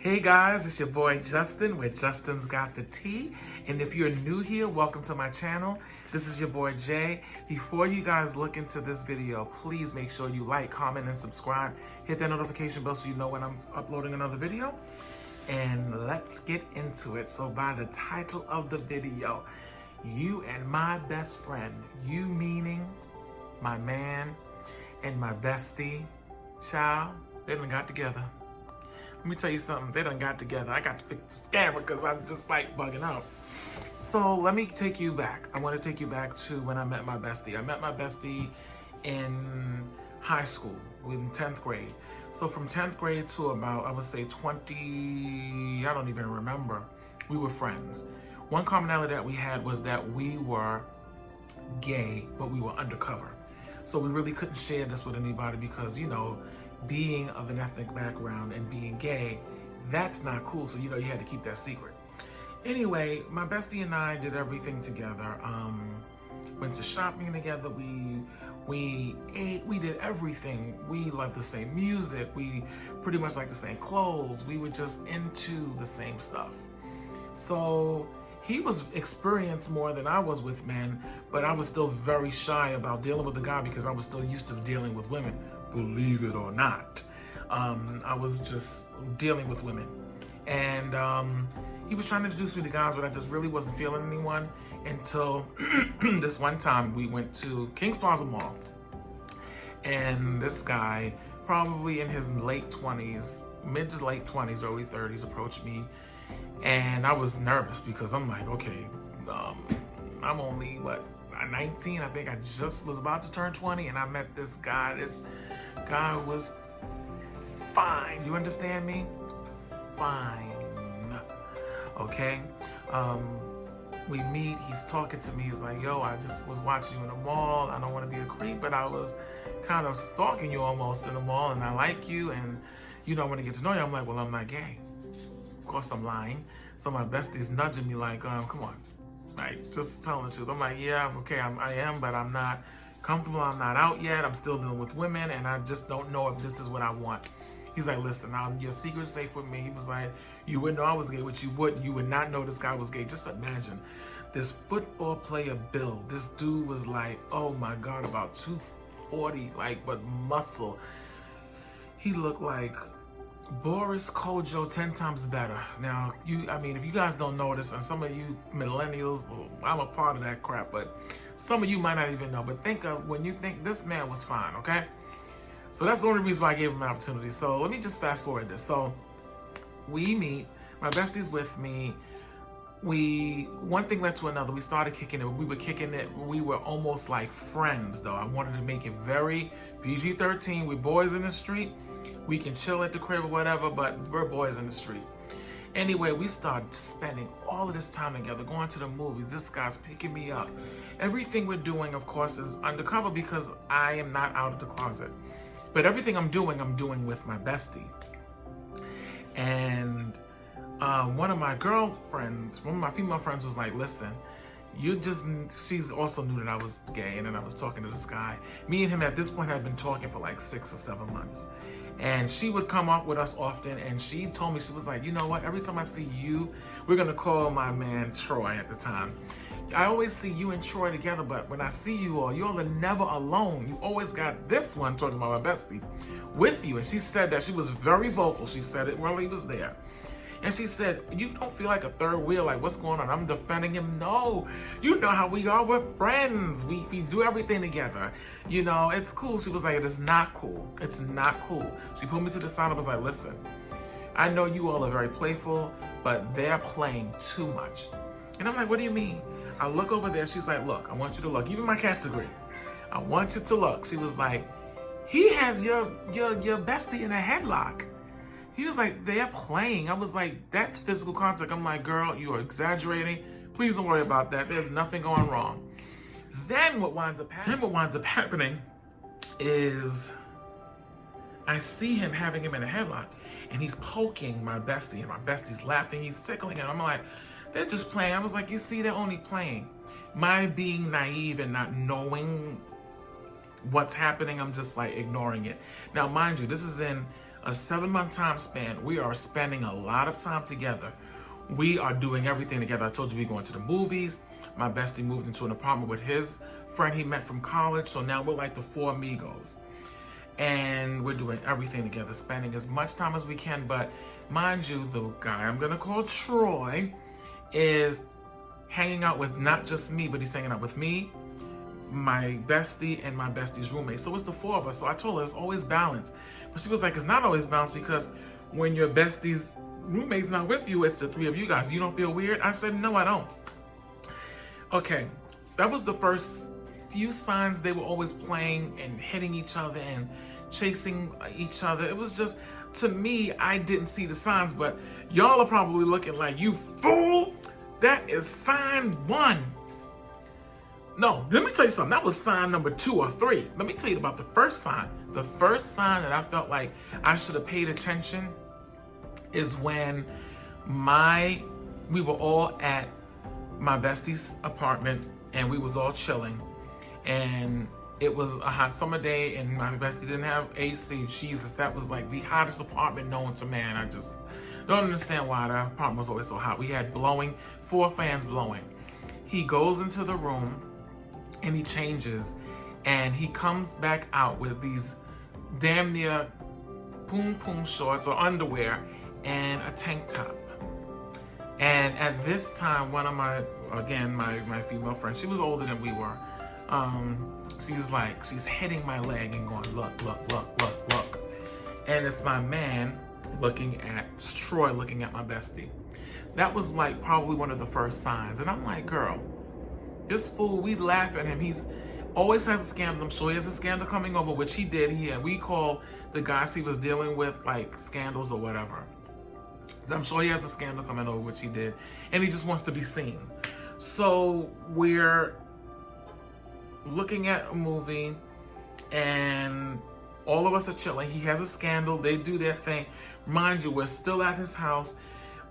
Hey guys, it's your boy Justin with Justin's Got the Tea. And if you're new here, welcome to my channel. This is your boy Jay. Before you guys look into this video, please make sure you like, comment, and subscribe. Hit that notification bell so you know when I'm uploading another video. And let's get into it. So by the title of the video, you and my best friend, you meaning my man and my bestie, child, they done got together. Let me tell you something, they done got together. I got to fix the scammer because I'm just like bugging out. So let me take you back. I want to take you back to when I met my bestie. I met my bestie in high school, in 10th grade. So from 10th grade to about, I would say 20, I don't even remember, we were friends. One commonality that we had was that we were gay, but we were undercover. So we really couldn't share this with anybody because, you know, being of an ethnic background and being gay, that's not cool. So, you know, you had to keep that secret. Anyway, my bestie and I did everything together. Went to shopping together. We ate, we did everything. We loved the same music. We pretty much liked the same clothes. We were just into the same stuff. So he was experienced more than I was with men, but I was still very shy about dealing with a guy because I was still used to dealing with women. Believe it or not, I was just dealing with women, and he was trying to introduce me to guys, but I just really wasn't feeling anyone until this one time we went to Kings Plaza Mall, and this guy, probably in his late 20s, mid to late 20s, early 30s, approached me, and I was nervous because I'm like, okay, I'm only, 19? I think I just was about to turn 20, and I met this guy. This guy was fine. You understand me? Fine. Okay? We meet. He's talking to me. He's like, yo, I just was watching you in the mall. I don't want to be a creep, but I was kind of stalking you almost in the mall, and I like you, and you don't want to get to know you. I'm like, well, I'm not gay. Of course, I'm lying. So my bestie's nudging me like, come on. Like, just telling the truth. I'm like, yeah, okay, I am, but I'm not comfortable. I'm not out yet. I'm still dealing with women, and I just don't know if this is what I want. He's like, listen, now your secret's safe with me. He was like, you wouldn't know I was gay, which you wouldn't. You would not know this guy was gay. Just imagine this football player build. This dude was like, oh my God, about 240, like, but muscle. He looked like Boris Kojo 10 times better. Now, if you guys don't know this, and some of you millennials, well, I'm a part of that crap, but some of you might not even know. But think of when you think this man was fine, okay? So that's the only reason why I gave him an opportunity. So let me just fast forward this. So we meet, my bestie's with me. One thing led to another. We started kicking it. We were kicking it. We were almost like friends, though. I wanted to make it very PG-13. We're boys in the street. We can chill at the crib or whatever, but we're boys in the street. Anyway, we started spending all of this time together, going to the movies. This guy's picking me up. Everything we're doing, of course, is undercover because I am not out of the closet. But everything I'm doing with my bestie. And one of my female friends was like, listen, she's also knew that I was gay, and then I was talking to this guy. Me and him at this point had been talking for like 6 or 7 months. And she would come up with us often, and she told me, she was like, you know what, every time I see you, we're gonna call my man Troy at the time. I always see you and Troy together, but when I see you all are never alone. You always got this one, talking about my bestie, with you. And she said that. She was very vocal. She said it while he was there. And she said, you don't feel like a third wheel, like what's going on? I'm defending him. No, you know how we are, we're friends. We do everything together. You know, it's cool. She was like, it is not cool. It's not cool. She pulled me to the side and was like, listen, I know you all are very playful, but they're playing too much. And I'm like, what do you mean? I look over there, she's like, look, I want you to look. Even my cats agree. I want you to look. She was like, he has your bestie in a headlock. He was like, they're playing. I was like, that's physical contact. I'm like, girl, you are exaggerating. Please don't worry about that. There's nothing going wrong. Then what winds up happening is I see him having him in a headlock, and he's poking my bestie, and my bestie's laughing. He's tickling him. I'm like, they're just playing. I was like, you see, they're only playing. My being naive and not knowing what's happening, I'm just like ignoring it. Now, mind you, this is in a 7-month time span, we are spending a lot of time together. We are doing everything together. I told you we're going to the movies. My bestie moved into an apartment with his friend he met from college. So now we're like the four amigos. And we're doing everything together, spending as much time as we can. But mind you, the guy I'm going to call Troy is hanging out with not just me, but he's hanging out with me, my bestie, and my bestie's roommate. So it's the four of us. So I told her it's always balanced. But she was like, it's not always balanced because when your bestie's roommate's not with you, it's the three of you guys. You don't feel weird? I said, no, I don't. Okay, that was the first few signs. They were always playing and hitting each other and chasing each other. It was just, to me, I didn't see the signs, but y'all are probably looking like, you fool, that is sign 1. No, let me tell you something. That was sign number 2 or 3. Let me tell you about the first sign. The first sign that I felt like I should have paid attention is when we were all at my bestie's apartment and we was all chilling, and it was a hot summer day and my bestie didn't have AC. Jesus, that was like the hottest apartment known to man. I just don't understand why the apartment was always so hot. We had 4 fans blowing. He goes into the room and he changes and he comes back out with these damn near poom shorts or underwear and a tank top. And at this time, one of my female friends, she was older than we were. She's hitting my leg and going, look. And it's my man looking at Troy, looking at my bestie. That was like probably one of the first signs. And I'm like, girl, this fool, we laugh at him. He's always has a scandal. I'm sure he has a scandal coming over, which he did. We call the guys he was dealing with like scandals or whatever. I'm sure he has a scandal coming over, which he did. And he just wants to be seen. So we're looking at a movie and all of us are chilling. He has a scandal. They do their thing. Mind you, we're still at his house.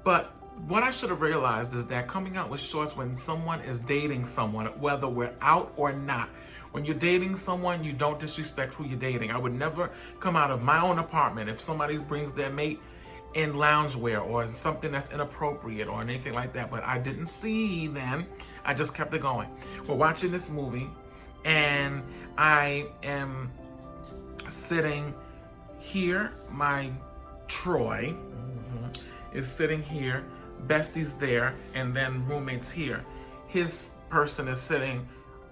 But what I should have realized is that coming out with shorts when someone is dating someone, whether we're out or not, when you're dating someone, you don't disrespect who you're dating. I would never come out of my own apartment if somebody brings their mate in loungewear or something that's inappropriate or anything like that. But I didn't see them. I just kept it going. We're watching this movie and I am sitting here. My Troy is sitting here. Bestie's there, and then roommate's here. His person is sitting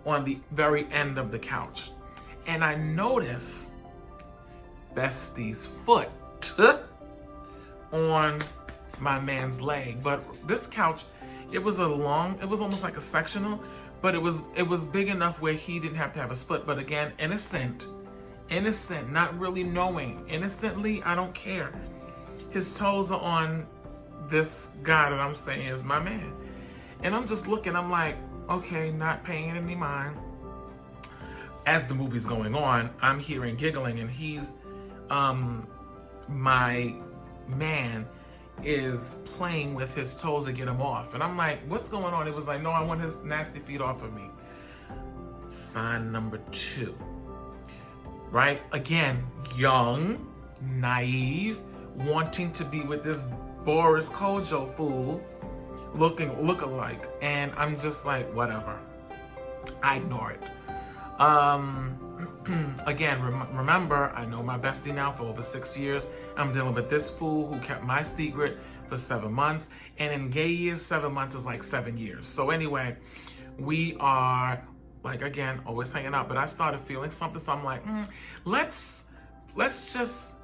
on the very end of the couch. And I notice Bestie's foot on my man's leg. But this couch, it was almost like a sectional, but it was big enough where he didn't have to have his foot. But again, innocent, not really knowing. Innocently, I don't care. His toes are on this guy that I'm saying is my man. And I'm just looking, I'm like, okay, not paying it any mind. As the movie's going on, I'm hearing giggling and he's, my man is playing with his toes to get him off. And I'm like, what's going on? It was like, no, I want his nasty feet off of me. Sign number 2, right? Again, young, naive, wanting to be with this Boris Kojo fool, look-alike. And I'm just like, whatever. I ignore it. Again, remember, I know my bestie now for over 6 years. I'm dealing with this fool who kept my secret for 7 months. And in gay years, 7 months is like 7 years. So anyway, we are, like, again, always hanging out. But I started feeling something, so I'm like, let's just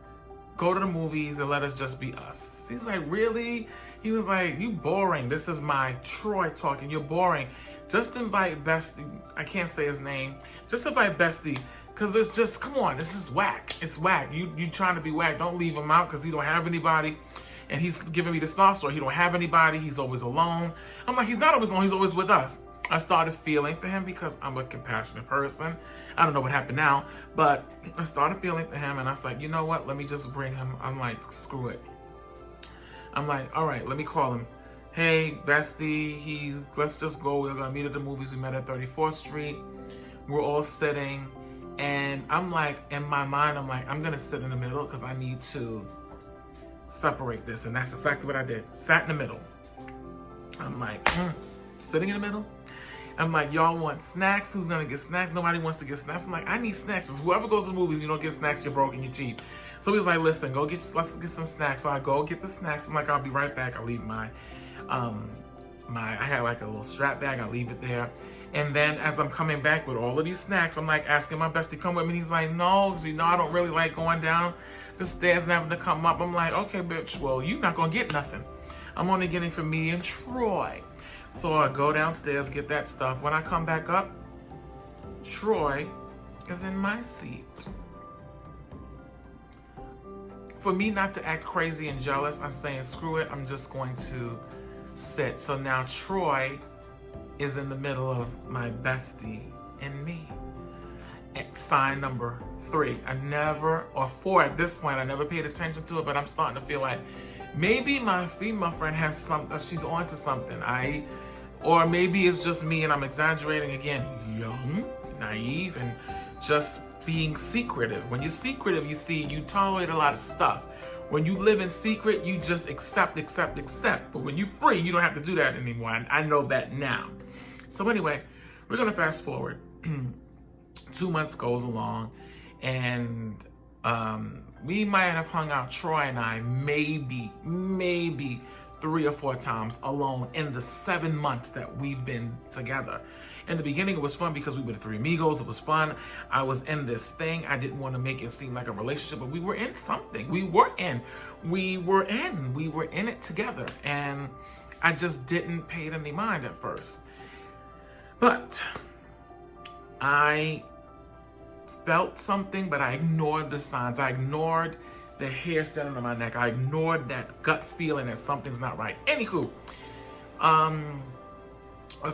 go to the movies and let us just be us. He's like, really? He was like, you boring. This is my Troy talking. You're boring. Just invite Bestie. I can't say his name. Just invite Bestie. Because it's just, come on, this is whack. It's whack. You trying to be whack. Don't leave him out because he don't have anybody. And he's giving me the stuff, so he don't have anybody. He's always alone. I'm like, he's not always alone. He's always with us. I started feeling for him because I'm a compassionate person. I don't know what happened now, but I started feeling for him and I was like, you know what? Let me just bring him. I'm like, screw it. I'm like, all right, let me call him. Hey, Bestie, let's just go. We're going to meet at the movies. We met at 34th Street. We're all sitting And I'm like, in my mind, I'm like, I'm gonna sit in the middle because I need to separate this. And that's exactly what I did. Sat in the middle. I'm like, sitting in the middle. I'm like, y'all want snacks? Who's gonna get snacks? Nobody wants to get snacks. I'm like, I need snacks. Because whoever goes to the movies, you don't get snacks, you're broke and you're cheap. So he's like, listen, let's get some snacks. So I go get the snacks. I'm like, I'll be right back. I'll leave I had like a little strap bag. I'll leave it there. And then as I'm coming back with all of these snacks, I'm like asking my bestie to come with me. He's like, no, because I don't really like going down the stairs and having to come up. I'm like, okay, bitch, well, you're not gonna get nothing. I'm only getting for me and Troy. So I go downstairs, get that stuff. When I come back up, Troy is in my seat. For me not to act crazy and jealous, I'm saying, screw it, I'm just going to sit. So now Troy is in the middle of my bestie and me. At sign number 3. Or 4 at this point, I never paid attention to it, but I'm starting to feel like maybe my female friend has something, she's onto something. Or maybe it's just me and I'm exaggerating again. Young, naive, and just being secretive. When you're secretive, you tolerate a lot of stuff. When you live in secret, you just accept. But when you're free, you don't have to do that anymore. I know that now. So anyway, we're gonna fast forward. 2 months goes along, and we might have hung out, Troy and I, maybe 3 or 4 times alone in the 7 months that we've been together. In the beginning, it was fun because we were the 3 amigos. It was fun. I was in this thing. I didn't want to make it seem like a relationship, but we were in something. We were in it together. And I just didn't pay it any mind at first. But I felt something, but I ignored the signs. I ignored the hair standing on my neck. I ignored that gut feeling that something's not right. Anywho,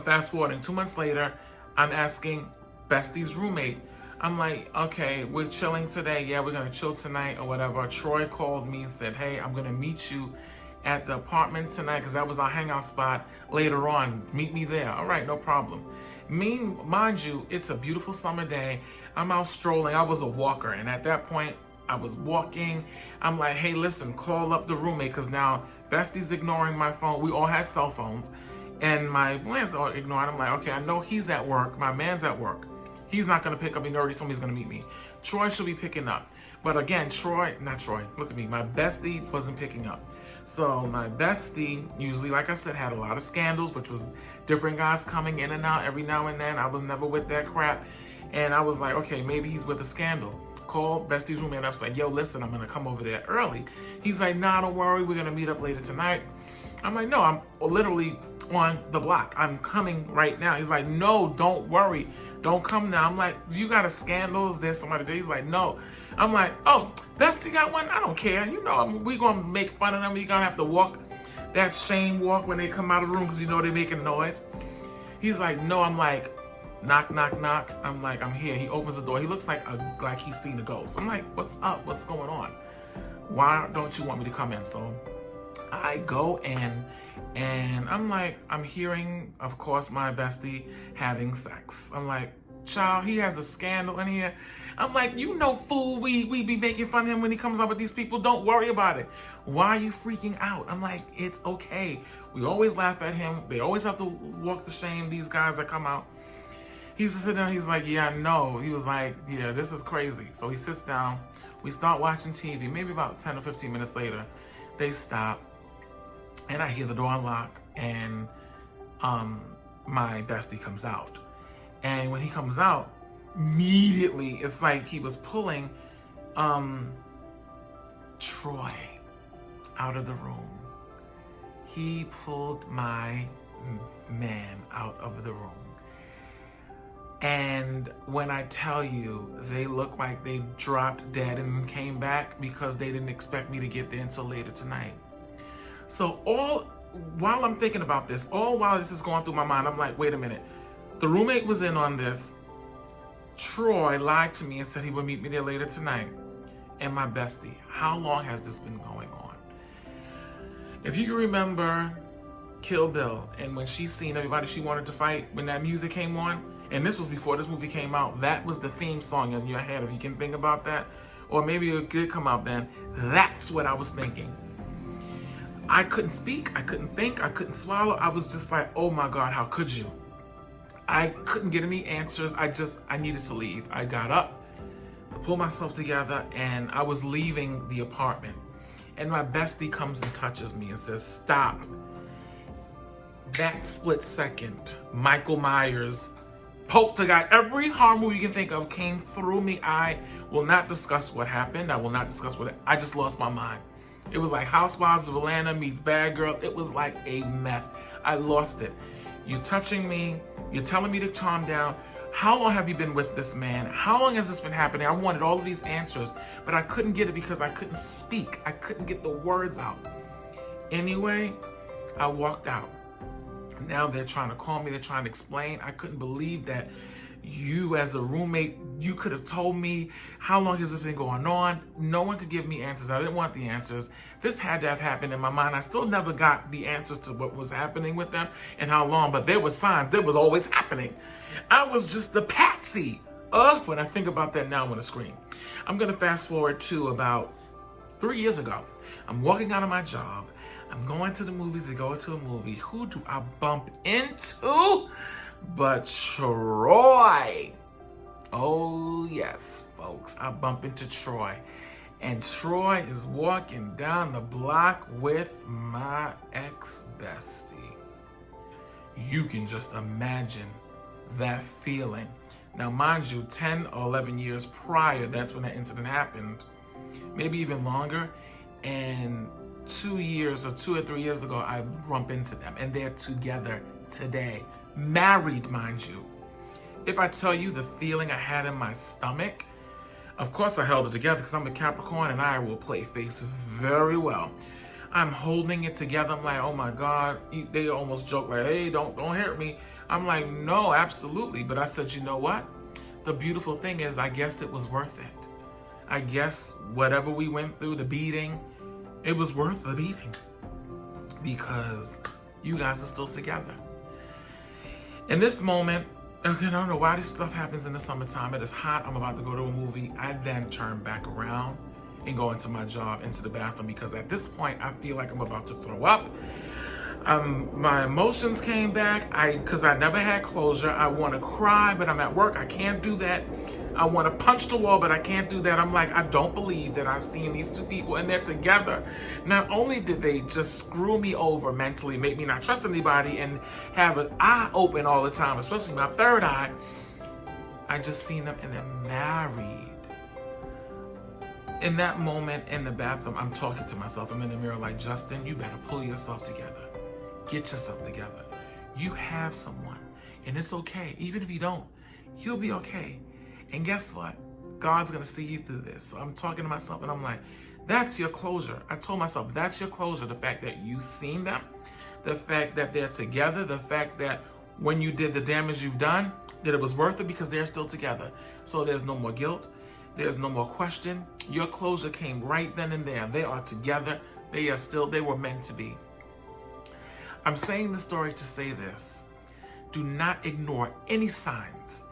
fast forwarding 2 months later, I'm asking Bestie's roommate. I'm like, okay, we're chilling today. Yeah, we're gonna chill tonight or whatever. Troy called me and said, hey, I'm gonna meet you at the apartment tonight because that was our hangout spot later on. Meet me there. All right, no problem. Mind you, it's a beautiful summer day. I'm out strolling. I was a walker, and at that point, I was walking. I'm like, hey, listen, call up the roommate because now Bestie's ignoring my phone. We all had cell phones. And my man's are ignoring. I'm like, okay, I know he's at work. My man's at work. He's not going to pick up. He already told me he's going to meet me. Troy should be picking up. But again, look at me. My bestie wasn't picking up. So my bestie usually, like I said, had a lot of scandals, which was different guys coming in and out every now and then. I was never with that crap. And I was like, okay, maybe he's with a scandal. Call Bestie's roommate up, like, yo, listen, I'm going to come over there early. He's like, nah, don't worry. We're going to meet up later tonight. I'm like, no, I'm literally on the block. I'm coming right now. He's like, no, don't worry. Don't come now. I'm like, you got a scandal? Is there somebody there? He's like, no. I'm like, oh, Bestie got one? I don't care. We going to make fun of them. You're going to have to walk that shame walk when they come out of the room because they're making noise. He's like, no. I'm like, knock, knock, knock. I'm like, I'm here. He opens the door. He looks like he's seen a ghost. I'm like, what's up? What's going on? Why don't you want me to come in? So I go in, and I'm like, I'm hearing, of course, my bestie having sex. I'm like, child, he has a scandal in here. I'm like, fool, we be making fun of him when he comes out with these people. Don't worry about it. Why are you freaking out? I'm like, it's okay. We always laugh at him. They always have to walk the shame, these guys that come out. He's sitting there, he's like, yeah, I know. He was like, yeah, this is crazy. So he sits down. We start watching TV. Maybe about 10 or 15 minutes later, they stop. And I hear the door unlock, and my bestie comes out. And when he comes out, immediately, it's like he was pulling Troy out of the room. He pulled my man out of the room. And when I tell you, they look like they dropped dead and came back because they didn't expect me to get there until later tonight. So while I'm thinking about this, while this is going through my mind, I'm like, wait a minute. The roommate was in on this. Troy lied to me and said he would meet me there later tonight. And my bestie, how long has this been going on? If you can remember Kill Bill, and when she seen everybody she wanted to fight, when that music came on, and this was before this movie came out, that was the theme song in your head, if you can think about that. Or maybe it did come out then. That's what I was thinking. I couldn't speak, I couldn't think, I couldn't swallow. I was just like, oh my God, how could you? I couldn't get any answers. I needed to leave. I got up, pulled myself together, and I was leaving the apartment. And my bestie comes and touches me and says, stop. That split second, Michael Myers, Poltergeist, every horror movie you can think of came through me. I will not discuss what happened. I will not discuss I just lost my mind. It was like Housewives of Atlanta meets Bad Girl. It was like a mess. I lost it. You touching me, you're telling me to calm down. How long have you been with this man? How long has this been happening? I wanted all of these answers, but I couldn't get it because I couldn't speak. I couldn't get the words out. Anyway, I walked out. Now they're trying to call me, they're trying to explain. I couldn't believe that you as a roommate, you could have told me how long has this been going on. No one could give me answers. I didn't want the answers. This had to have happened in my mind. I still never got the answers to what was happening with them and how long, but there was signs. There was always happening. I was just the patsy. When I think about that now, I want to scream. I'm going to fast forward to about 3 years ago. I'm walking out of my job. I'm going to the movies to go to a movie. Who do I bump into? But Troy. Oh yes, folks. I bump into Troy. And Troy is walking down the block with my ex-bestie. You can just imagine that feeling. Now, mind you, 10 or 11 years prior, that's when that incident happened. Maybe even longer. And 2 years or 2 or 3 years ago, I bump into them. And they're together today. Married, mind you. If I tell you the feeling I had in my stomach, of course I held it together because I'm a Capricorn and I will play face very well. I'm holding it together. I'm like, oh my God. They almost joke like, hey, don't hurt me. I'm like, no, absolutely. But I said, you know what? The beautiful thing is, I guess it was worth it. I guess whatever we went through, the beating, it was worth the beating because you guys are still together. In this moment, again, I don't know why this stuff happens in the summertime. It is hot. I'm about to go to a movie. I then turn back around and go into my job, into the bathroom, because at this point, I feel like I'm about to throw up. My emotions came back because I never had closure. I want to cry, but I'm at work. I can't do that. I want to punch the wall, but I can't do that. I'm like, I don't believe that I've seen these two people and they're together. Not only did they just screw me over mentally, make me not trust anybody and have an eye open all the time, especially my third eye, I just seen them and they're married. In that moment in the bathroom, I'm talking to myself. I'm in the mirror like, Justin, you better pull yourself together. Get yourself together. You have someone, and it's okay. Even if you don't, you'll be okay. And guess what? God's going to see you through this. So I'm talking to myself, and I'm like, that's your closure. I told myself, that's your closure. The fact that you've seen them, the fact that they're together, the fact that when you did the damage you've done, that it was worth it because they're still together. So there's no more guilt. There's no more question. Your closure came right then and there. They are together. They were meant to be. I'm saying this story to say this. Do not ignore any signs.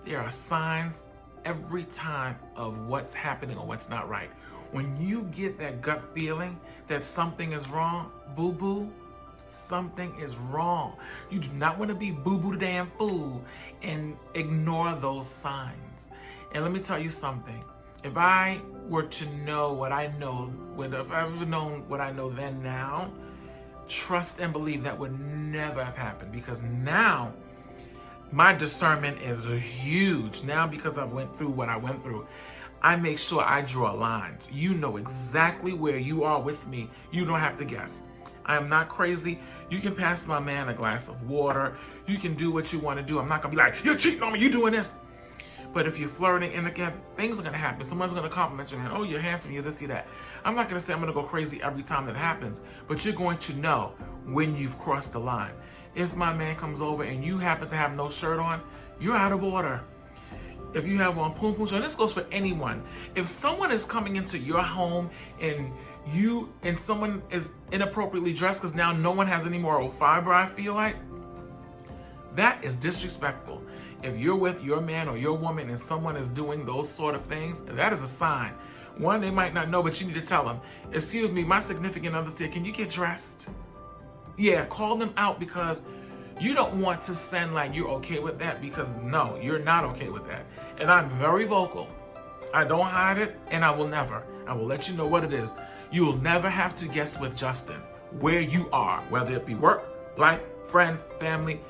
There are signs every time of what's happening or what's not right. When you get that gut feeling that something is wrong, boo-boo, something is wrong. You do not want to be boo-boo the damn fool and ignore those signs. And let me tell you something. If I were to know what I know, if I ever known what I know then now, trust and believe that would never have happened, because now my discernment is huge. Now, because I went through what I went through, I make sure I draw lines. You know exactly where you are with me. You don't have to guess. I am not crazy. You can pass my man a glass of water. You can do what you want to do. I'm not going to be like, you're cheating on me, you're doing this. But if you're flirting, and again, things are going to happen. Someone's going to compliment you, and oh, you're handsome, you're this, you're that. I'm not going to say I'm going to go crazy every time that happens, but you're going to know when you've crossed the line. If my man comes over and you happen to have no shirt on, you're out of order. If you have on poom poom, and this goes for anyone. If someone is coming into your home and someone is inappropriately dressed because now no one has any moral fiber, I feel like, that is disrespectful. if you're with your man or your woman and someone is doing those sort of things, that is a sign. One, they might not know, but you need to tell them, excuse me, my significant other said, can you get dressed? Yeah, call them out, because you don't want to send like you're okay with that, because no, you're not okay with that. And I'm very vocal. I don't hide it, and I will never. I will let you know what it is. You will never have to guess with Justin where you are, whether it be work, life, friends, family.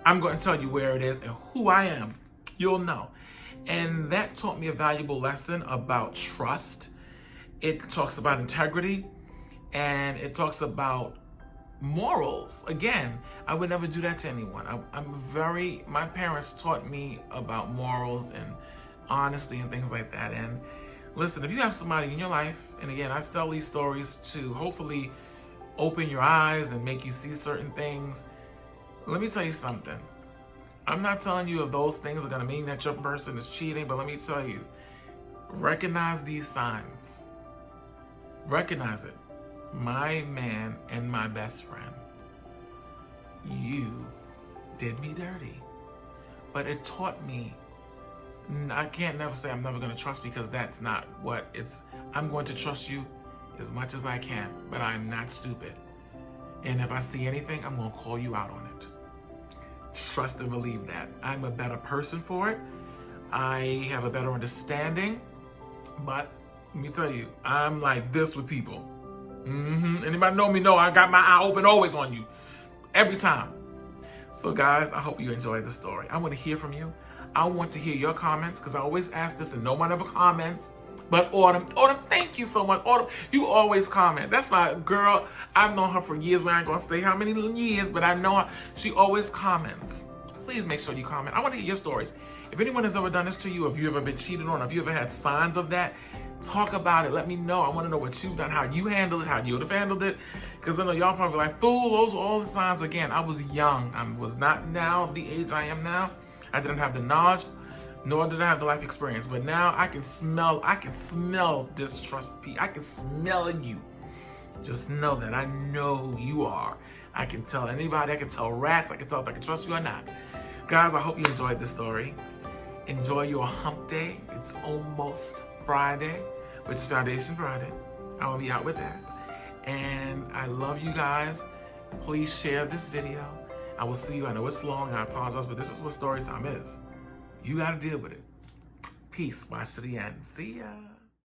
I'm going to tell you where it is and who I am. You'll know. And that taught me a valuable lesson about trust. It talks about integrity, and it talks about morals. Again, I would never do that to anyone. My parents taught me about morals and honesty and things like that. And listen, if you have somebody in your life, and again, I tell these stories to hopefully open your eyes and make you see certain things. Let me tell you something. I'm not telling you if those things are going to mean that your person is cheating, but let me tell you, recognize these signs. Recognize it. My man and my best friend, you did me dirty. But it taught me, I can't never say I'm never going to trust, because that's not what it's. I'm going to trust you as much as I can, but I'm not stupid. And if I see anything, I'm going to call you out on it. Trust and believe that. I'm a better person for it. I have a better understanding. But let me tell you, I'm like this with people. Anybody know me know I got my eye open always on you. Every time. So guys, I hope you enjoyed the story. I want to hear from you. I want to hear your comments, because I always ask this and no one ever comments. But Autumn, thank you so much. Autumn, you always comment. That's my girl. I've known her for years. We ain't going to say how many years, but I know her. She always comments. Please make sure you comment. I want to hear your stories. If anyone has ever done this to you, if you've ever been cheated on, if you ever had signs of that, talk about it. Let me know. I want to know what you've done, how you handled it, how you would have handled it. Because I know y'all probably like, fool, those were all the signs. Again, I was young. I was not now the age I am now. I didn't have the knowledge, nor did I have the life experience. But now I can smell distrust. I can smell you. Just know that I know who you are. I can tell anybody. I can tell rats. I can tell if I can trust you or not. Guys, I hope you enjoyed this story. Enjoy your hump day. It's almost Friday, which is Foundation Friday. I will be out with that. And I love you guys. Please share this video. I will see you. I know it's long. I apologize, but this is what story time is. You got to deal with it. Peace. Watch to the end. See ya.